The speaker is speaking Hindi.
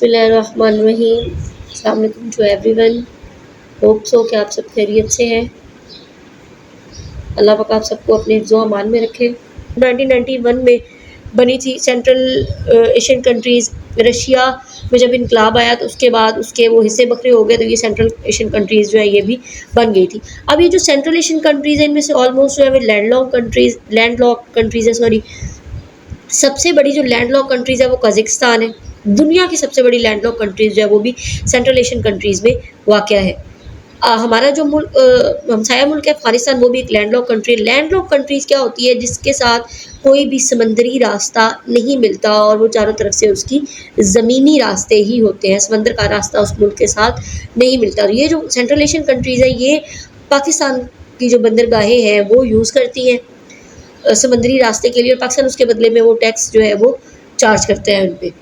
बिस्मिल्लाहिर्रहमानिर्रहीम। अस्सलाम वालेकुम टू एवरीवन। होप सो कि आप सब खैरियत से हैं। अल्लाह पाक आप सबको अपने हिफ्ज़ो अमान में रखे। 1991 में बनी थी सेंट्रल एशियन कंट्रीज़। रशिया में जब इनकलाब आया तो उसके बाद उसके वो हिस्से बखरे हो गए, तो ये सेंट्रल एशियन कंट्रीज़ जो है ये भी बन गई थी। अब ये जो सेंट्रल एशियन कंट्रीज़ है इनमें से ऑलमोस्ट जो है लैंडलॉक कंट्रीज़ है, सॉरी। सबसे बड़ी जो लैंडलॉक कंट्रीज़ है वो कज़ाकिस्तान है। दुनिया की सबसे बड़ी लैंडलॉक कंट्रीज़ जो है वो भी सेंट्रल एशियन कंट्रीज़ में वाक़या है। हमारा जो मुल्क हमसाया मुल्क है अफ़गानिस्तान, वो भी एक लैंडलॉक कंट्री है। लैंडलॉक कंट्रीज़ क्या होती है? जिसके साथ कोई भी समंदरी रास्ता नहीं मिलता और वो चारों तरफ से उसकी ज़मीनी रास्ते ही होते हैं, समंदर का रास्ता उस मुल्क के साथ नहीं मिलता। और ये जो सेंट्रल एशियन कंट्रीज़ है ये पाकिस्तान की जो बंदरगाहें हैं वो यूज़ करती हैं समंदरी रास्ते के लिए, और पाकिस्तान उसके बदले में वो टैक्स जो है वो चार्ज करता है उन पे।